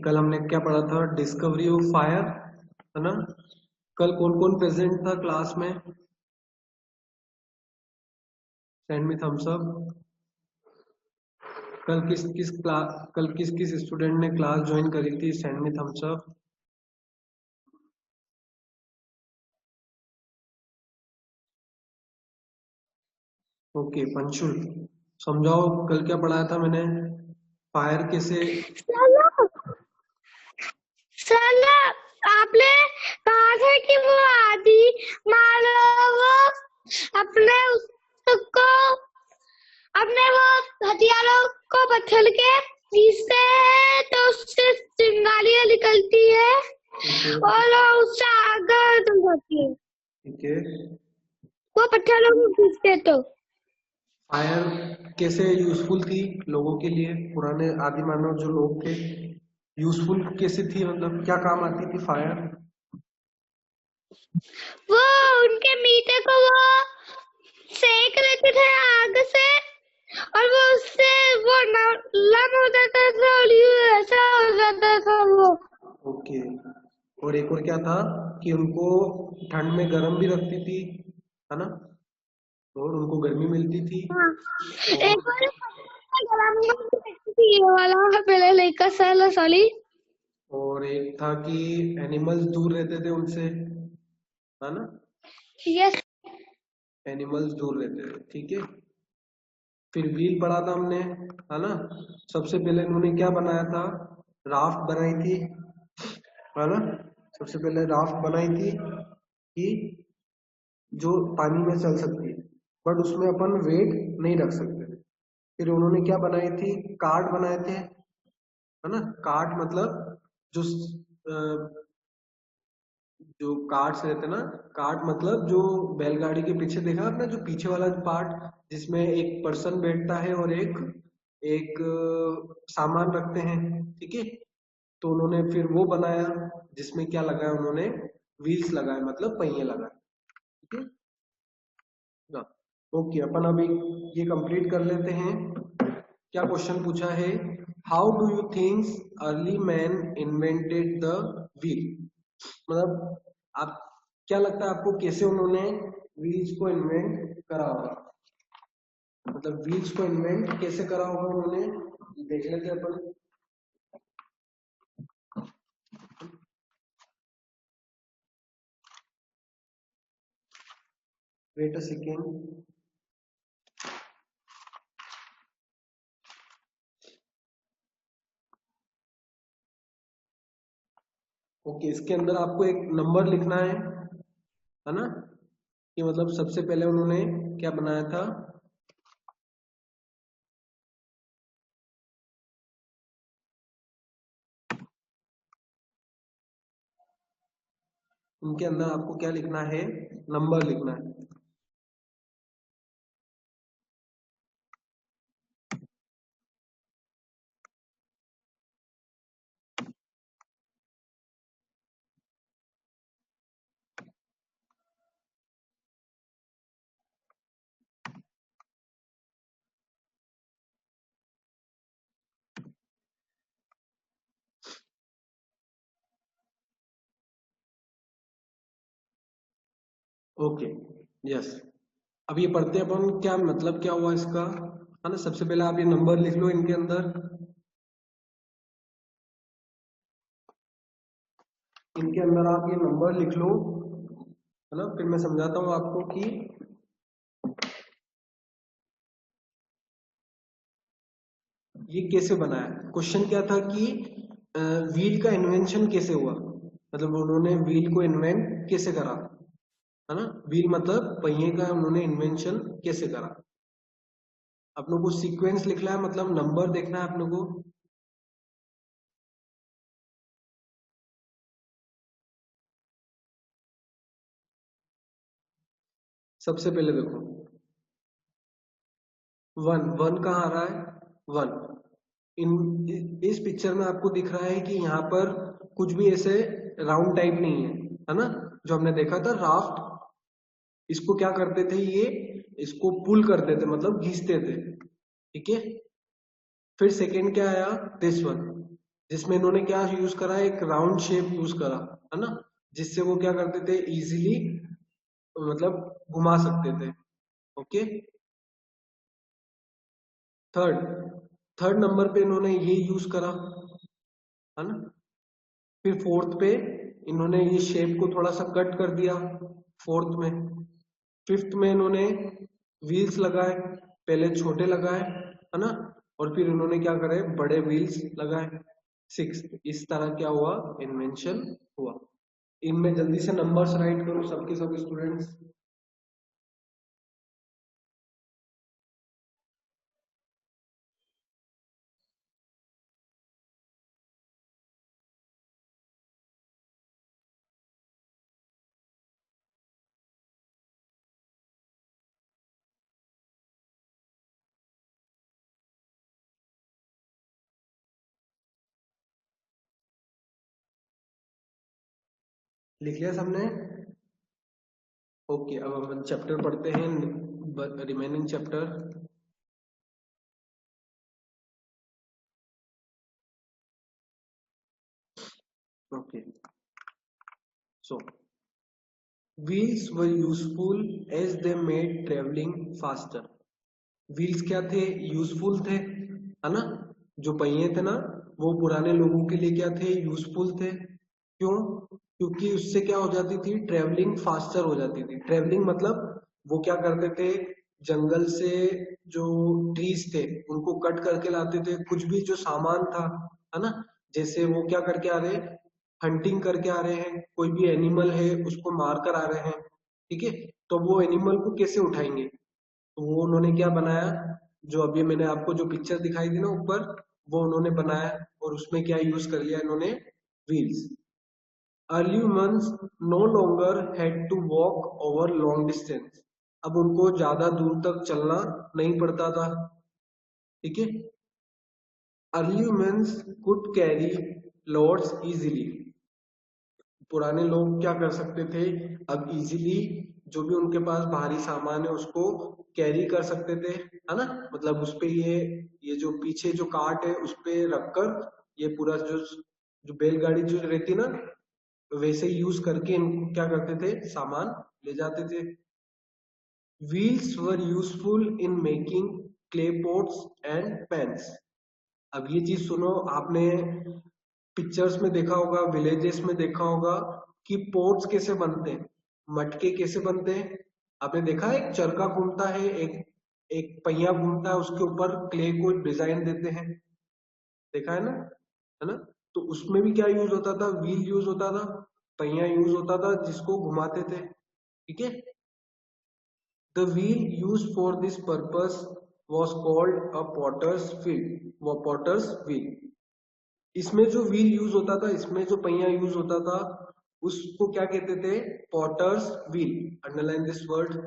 कल हमने क्या पढ़ा था? डिस्कवरी ऑफ फायर, है ना? कल कौन कौन प्रेजेंट था क्लास में? Send me thumbs up. कल किस किस स्टूडेंट ने क्लास ज्वाइन करी थी? Send me thumbs up. Okay Panshul, समझाओ कल क्या पढ़ाया था मैंने? फायर कैसे? साला आपने कहा था कि वो आदि मानव अपने उसको अपने वो हथियारों को बदल के पीसते हैं तो उससे चिंगारियां निकलती है और उससे आग निकल जाती है। ठीक है। वो पत्थरों को पीसते तो फायर कैसे यूजफुल थी लोगों के लिए? पुराने आदि मानव जो लोग थे, यूजफुल कैसे थी? मतलब क्या काम आती थी फायर? वो उनके मीटे को वो सेक लेते थे आग से और वो उससे वो लम हो जाता था और ऐसा हो जाता था वो। ओके। और एक और क्या था कि उनको ठंड में गर्म भी रखती थी, है ना? और उनको गर्मी मिलती थी। हाँ, एक और बार ये वाला पहले लेकर साला साली। एक था कि एनिमल्स दूर रहते थे उनसे, है ना? यस। एनिमल्स दूर रहते थे, ठीक है। फिर व्हील पढ़ा था हमने, है ना? सबसे पहले उन्होंने क्या बनाया था? राफ्ट बनाई थी, है ना? सबसे पहले राफ्ट बनाई थी कि जो पानी में चल सकती है, बट उसमें अपन वेट नहीं रख सकते। फिर उन्होंने क्या बनाई थी? कार्ट बनाए थे, है ना? कार्ट मतलब जो जो कार्ट्स रहते हैं ना, कार्ट मतलब जो बैलगाड़ी के पीछे देखा आपने, जो पीछे वाला पार्ट जिसमें एक पर्सन बैठता है और एक एक सामान रखते हैं, ठीक है। तो उन्होंने फिर वो बनाया जिसमें क्या लगाया उन्होंने? व्हील्स लगाए, मतलब पहिए लगाए, ठीक है ना? ओके, अपन अभी ये कंप्लीट कर लेते हैं। क्या क्वेश्चन पूछा है? How do you think early man invented the wheel? मतलब आप क्या लगता है आपको कैसे उन्होंने व्हील्स को इन्वेंट करा होगा? मतलब व्हील्स को इन्वेंट कैसे करा होगा उन्होंने, देख लेते हैं अपन। Wait a second. ओके, इसके अंदर आपको एक नंबर लिखना है ना? कि मतलब सबसे पहले उन्होंने क्या बनाया था? उनके अंदर आपको क्या लिखना है? नंबर लिखना है। Okay, yes. अब ये पढ़ते हैं अपन, क्या मतलब क्या हुआ इसका, है ना? सबसे पहले आप ये नंबर लिख लो इनके अंदर। इनके अंदर आप ये नंबर लिख लो, है ना? फिर मैं समझाता हूँ आपको कि ये कैसे बनाया। क्वेश्चन क्या था कि व्हील का इन्वेंशन कैसे हुआ, मतलब उन्होंने व्हील को इन्वेंट कैसे करा, है ना? व्हील मतलब पहिए का उन्होंने इन्वेंशन कैसे करा। अपनों को सीक्वेंस लिखना है, मतलब नंबर देखना है अपनों को। सबसे पहले देखो, वन वन कहाँ आ रहा है? वन इस पिक्चर में आपको दिख रहा है कि यहाँ पर कुछ भी ऐसे राउंड टाइप नहीं है ना? जो हमने देखा था राफ्ट, इसको क्या करते थे ये? इसको पुल करते थे, मतलब घींचते थे, ठीक है। फिर सेकेंड क्या आया? दिस वन, जिसमें इन्होंने क्या यूज करा, एक राउंड शेप यूज करा, है ना, जिससे वो क्या करते थे, इजीली मतलब घुमा सकते थे। ओके। थर्ड थर्ड नंबर पे इन्होंने ये यूज करा, है ना। फिर फोर्थ पे इन्होंने ये शेप को थोड़ा सा कट कर दिया, फोर्थ में। फिफ्थ में इन्होंने व्हील्स लगाए, पहले छोटे लगाए, है ना, और फिर इन्होंने क्या करे, बड़े व्हील्स लगाए। सिक्स, इस तरह क्या हुआ, इन्वेंशन हुआ। इनमें जल्दी से नंबर्स राइट करो सबके सब स्टूडेंट्स। लिख लिया सबने? ओके, अब हम चैप्टर पढ़ते हैं, remaining chapter. Okay, so wheels were useful as they made travelling faster. Wheels क्या थे, यूजफुल थे, है ना। जो पहिए थे ना, वो पुराने लोगों के लिए क्या थे, यूजफुल थे। क्यों? क्योंकि उससे क्या हो जाती थी, ट्रेवलिंग फास्टर हो जाती थी। ट्रेवलिंग मतलब वो क्या करते थे, जंगल से जो ट्रीज थे उनको कट करके लाते थे, कुछ भी जो सामान था, है ना। जैसे वो क्या करके आ रहे हैं, हंटिंग करके आ रहे हैं, कोई भी एनिमल है उसको मार कर आ रहे हैं, ठीक है। तो वो एनिमल को कैसे उठाएंगे, तो वो उन्होंने क्या बनाया, जो अभी मैंने आपको जो पिक्चर दिखाई दी ना ऊपर, वो उन्होंने बनाया, और उसमें क्या यूज कर लिया इन्होंने, wheels. Early humans no longer had to walk over long distance. अब उनको ज्यादा दूर तक चलना नहीं पड़ता था, ठीक है। Early humans could carry loads easily. पुराने लोग क्या कर सकते थे, अब इजीली जो भी उनके पास भारी सामान है उसको कैरी कर सकते थे, है ना। मतलब उस पे ये जो पीछे जो कार्ट है उस पे रखकर ये पूरा जो जो बैलगाड़ी जो रहती ना, वैसे यूज करके इनको क्या करते थे, सामान ले जाते थे। Wheels were useful in making clay pots and pans. अब ये चीज सुनो, आपने पिक्चर्स में देखा होगा, विलेजेस में देखा होगा कि पोट्स कैसे बनते हैं, मटके कैसे बनते हैं। आपने देखा है, एक चरखा घूमता है, एक एक पहिया घूमता है, उसके ऊपर क्ले को डिजाइन देते हैं, देखा है ना। तो उसमें भी क्या यूज होता था, व्हील यूज होता था, पहिया यूज होता था जिसको घुमाते थे, ठीक है। The wheel use for this purpose was called a potter's wheel, वो पॉटर्स व्हील। इसमें जो व्हील यूज होता था, इसमें जो पहिया यूज होता था, उसको क्या कहते थे, potter's wheel. Underline this word,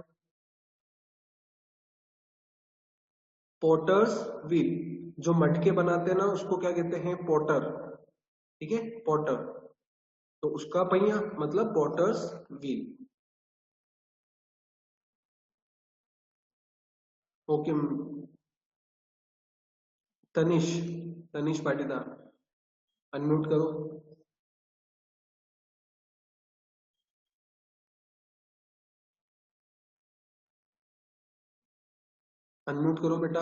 potter's wheel. जो मटके बनाते हैं ना उसको क्या कहते हैं, पॉटर, ठीक है, पॉटर। तो उसका पहिया मतलब potter's wheel. Okay, Tanish, Tanish Patidar, unmute करो। अनम्यूट करो बेटा।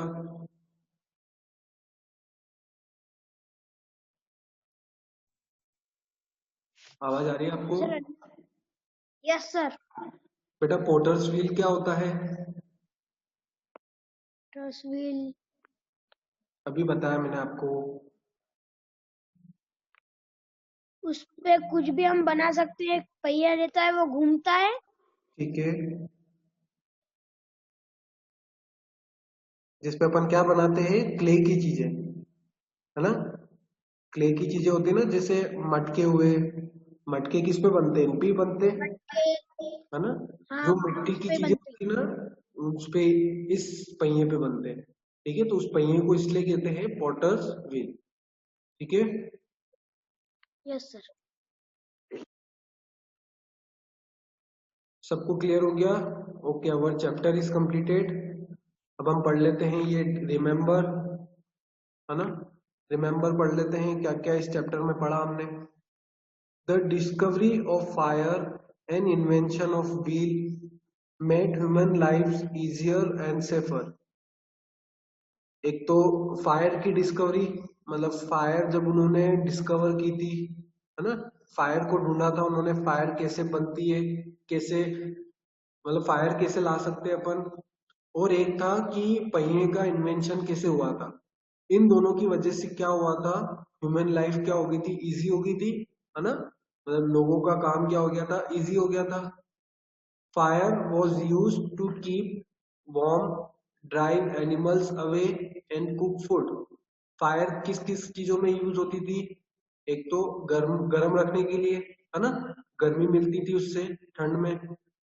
आवाज आ रही है आपको? सर। Yes sir. बेटा पोर्टर्स व्हील क्या होता है? व्हील। अभी बताया मैंने आपको। उस पे कुछ भी हम बना सकते हैं, एक पहिया रहता है वो घूमता है। ठीक है, जिसपे अपन क्या बनाते हैं, क्ले की चीजें, है ना। क्ले की चीजें होती है ना, जैसे मटके हुए, मटके किस पे बनते हैं, इन पे ही बनते हैं, मटके। है ना। हाँ, जो मिट्टी उस की पे चीजें बनते हैं। होती है ना, उस पे, इस पहिए पे बनते हैं, ठीक है। तो उस पहिए को इसलिए कहते हैं पॉटर्स व्हील, ठीक है। Yes sir. सबको क्लियर हो गया? Okay, our chapter is completed. अब हम पढ़ लेते हैं ये रिमेम्बर, है ना। रिमेंबर पढ़ लेते हैं क्या क्या इस चैप्टर में पढ़ा हमने। The discovery of fire and invention of wheel made human lifes easier and safer. एक तो फायर की डिस्कवरी, मतलब फायर जब उन्होंने डिस्कवर की थी, है ना, फायर को ढूंढा था उन्होंने, फायर कैसे बनती है, कैसे मतलब फायर कैसे ला सकते हैं अपन। और एक था कि पहिए का इन्वेंशन कैसे हुआ था। इन दोनों की वजह से क्या हुआ था, ह्यूमन लाइफ क्या हो गई थी, इजी हो गई थी, है ना, मतलब लोगों का काम क्या हो गया था, इजी हो गया था। Fire was use to keep warm, drive animals away and cook food. Fire किस किस चीजों में यूज होती थी, एक तो गर्म गर्म रखने के लिए, है ना, गर्मी मिलती थी उससे ठंड में,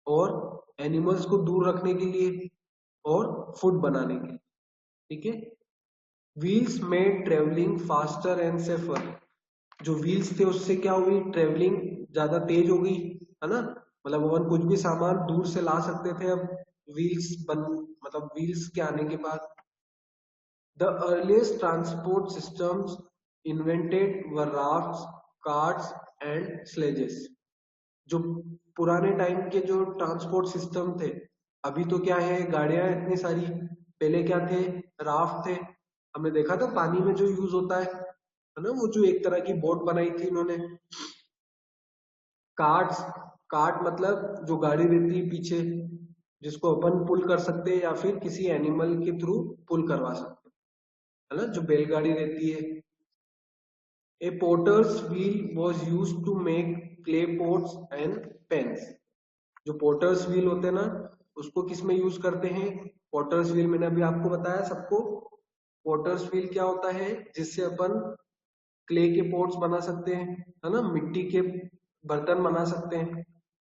और एनिमल्स को दूर रखने के लिए, और फूड बनाने के लिए, ठीक है। Wheels made travelling faster and safer. जो व्हील्स थे उससे क्या हुई, ट्रेवलिंग ज्यादा तेज हो गई, है ना, मतलब अपन कुछ भी सामान दूर से ला सकते थे अब व्हील्स बन मतलब व्हील्स के आने के बाद। The earliest transport systems invented were rafts, carts and sledges. जो पुराने टाइम के जो ट्रांसपोर्ट सिस्टम थे, अभी तो क्या है, गाड़ियां इतनी सारी, पहले क्या थे, राफ्ट थे, हमने देखा था पानी में जो यूज होता है ना, वो जो एक तरह की बोट बनाई थी इन्होंने। कार्ट्स, कार्ट मतलब जो गाड़ी रहती है पीछे, जिसको अपन पुल कर सकते हैं या फिर किसी एनिमल के थ्रू पुल करवा सकते हैं, है ना, जो बैलगाड़ी रहती है। A potter's wheel was used to make clay pots and pans. जो पोटर्स व्हील होते हैं ना, उसको किस में यूज करते हैं, पोटर्स व्हील मैंने अभी आपको बताया सबको। पोटर्स व्हील क्या होता है, जिससे अपन क्ले के पोट्स बना सकते हैं, है ना, मिट्टी के बर्तन बना सकते हैं।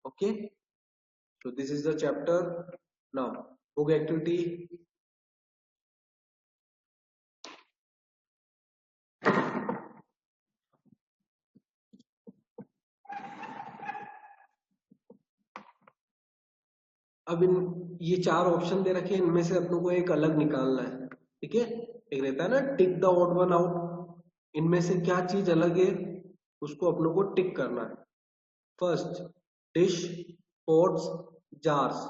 Okay, so this is the chapter. Now book activity. अब इन ये चार ऑप्शन दे रखे हैं, इनमें से अपनों को एक अलग निकालना है, ठीक है। एक रहता है ना tick the odd one out, इनमें से क्या चीज अलग है उसको अपनों को टिक करना है। फर्स्ट डिश, पॉट्स, जार्स,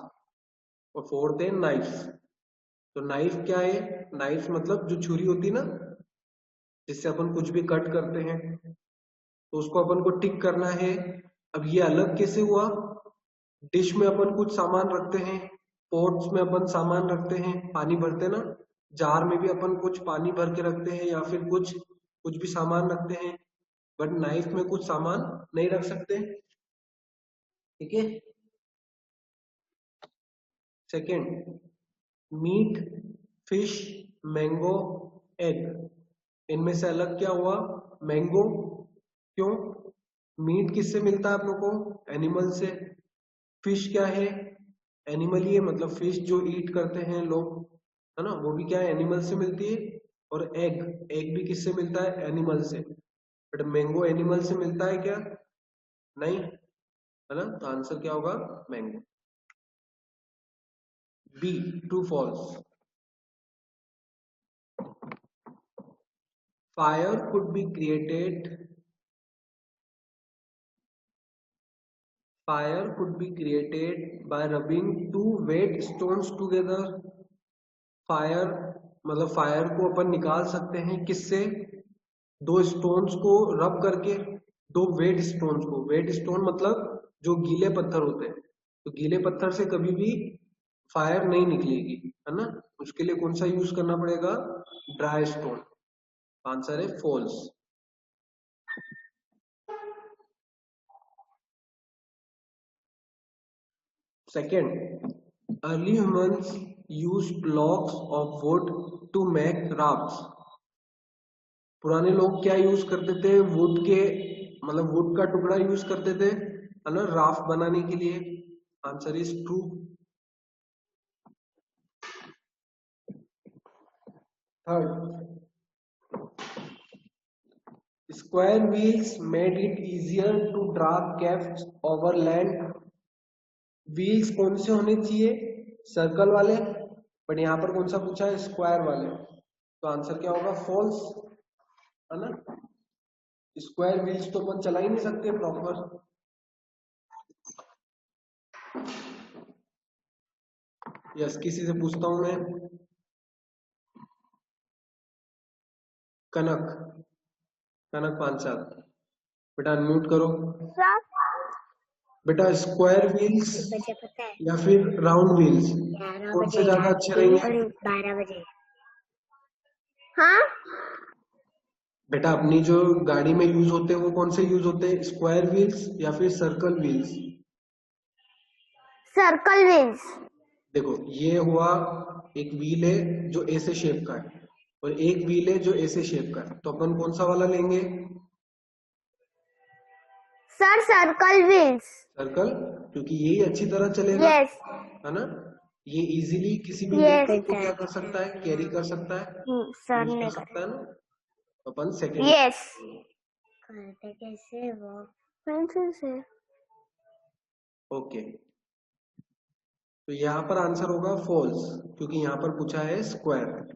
और फोर्थ है नाइफ्स। तो नाइफ क्या है, नाइफ मतलब जो छुरी होती है ना, जिससे अपन कुछ भी कट करते हैं, तो उसको अपन को टिक करना है। अब ये अलग कैसे हुआ, डिश में अपन कुछ सामान रखते हैं, पॉट्स में अपन सामान रखते हैं, पानी भरते हैं ना, जार में भी अपन कुछ पानी भर के रखते हैं या फिर कुछ कुछ भी सामान रखते हैं, बट नाइफ में कुछ सामान नहीं रख सकते, ठीक है। Second, meat, fish, mango, egg. इनमें से अलग क्या हुआ, मैंगो। क्यों, मीट किससे मिलता है आप लोग को, एनिमल से। फिश क्या है, एनिमल ही है, मतलब फिश जो ईट करते हैं लोग, है ना, वो भी क्या है, एनिमल से मिलती है। और एग, एग भी किससे मिलता है, एनिमल से। बट मैंगो एनिमल से मिलता है क्या, नहीं, है ना, तो आंसर क्या होगा, mango. B, true false. Fire could be created, fire could be created by rubbing two wet stones together. Fire मतलब फायर को अपन निकाल सकते हैं किससे, दो स्टोन्स को रब करके, दो वेट स्टोन्स को। वेट स्टोन मतलब जो गीले पत्थर होते हैं, तो गीले पत्थर से कभी भी फायर नहीं निकलेगी, है ना, उसके लिए कौन सा यूज करना पड़ेगा, ड्राई स्टोन। आंसर है false. Second, early humans used logs of wood to make rafts. पुराने लोग क्या यूज करते थे, वुड के मतलब वुड का टुकड़ा यूज करते थे, है ना, राफ्ट बनाने के लिए। Answer is true. Third, square wheels made it easier to draw craft over land. Wheels कौन से होने चाहिए, सर्कल वाले, बट यहाँ पर कौन सा पूछा है, स्क्वायर वाले, तो आंसर क्या होगा, फॉल्स। है ना। स्क्वायर व्हील्स तो अपन चला ही नहीं सकते प्रॉपर। यस, किसी से पूछता हूं मैं। कनक, कनक पांचाल, बेटा अनम्यूट करो। सर बेटा स्क्वायर व्हील्स मुझे पता है या फिर राउंड व्हील्स, 11 कौन से बजे ज्यादा अच्छे रहेंगे? और 12 बजे। हाँ बेटा अपनी जो गाड़ी में यूज होते हैं वो कौन से यूज होते हैं, स्क्वायर व्हील्स या फिर सर्कल व्हील्स? Circle wheels. देखो ये हुआ, एक व्हील है जो ऐसे शेप का है और एक व्हील है जो ऐसे शेप का है, तो अपन कौन सा वाला लेंगे? Sir circle wheels. सर्कल, क्योंकि यही अच्छी तरह चलेगा, यस है ना। ये इजीली किसी भी यस व्हीकल को क्या कर सकता है, कैरी कर सकता है, सर यूज कर ने सकता है ना। तो अपन सेकंड। यस करते कैसे वो पेंसिल से। ओके, तो यहाँ पर आंसर होगा फॉल्स, क्योंकि यहाँ पर पूछा है square.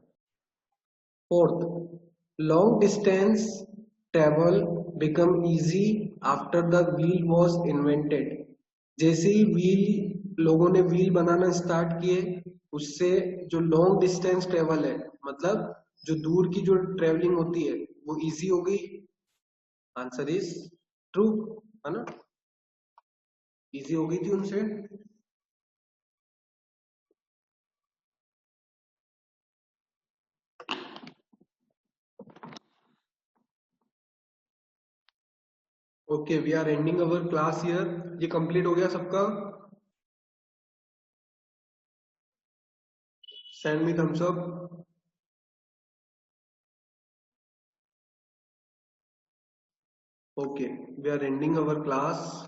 Fourth, long distance travel become easy after the wheel was invented. जैसे ही व्हील, लोगों ने व्हील बनाना स्टार्ट किए, उससे जो लॉन्ग डिस्टेंस ट्रेवल है, मतलब जो दूर की जो ट्रेवलिंग होती है वो इजी हो गई। आंसर इज ट्रू, है ना, इजी हो गई थी उनसे। Okay, we are ending our class here. ये कंप्लीट हो गया सबका? Send me thumbs up. Okay, we are ending our class.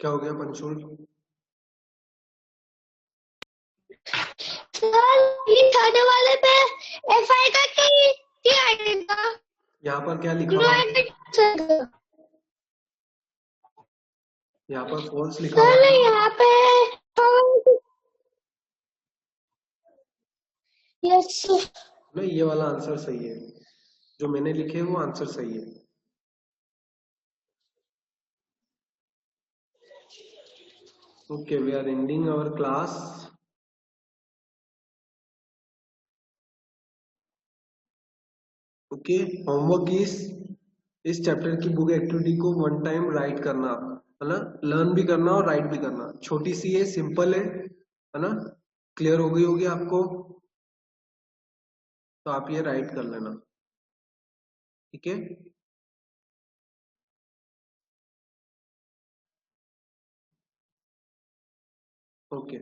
क्या हो गया पंचुल? सर ये खाने वाले पे एफआई का क्या आएगा? यहाँ पर क्या लिखा जीरो हुआ है? आएगा। यहाँ पर फॉल्स लिखा हुआ सर है। यहाँ पे यस नहीं, ये वाला आंसर सही है, जो मैंने लिखे वो आंसर सही है। Okay, we are ending our class. Okay, homework इस चैप्टर की बुक एक्टिविटी को वन टाइम राइट करना, है ना। लर्न भी करना और राइट भी करना, छोटी सी है, सिंपल है ना। क्लियर हो गई होगी आपको, तो आप ये राइट कर लेना, ठीक है। ओके।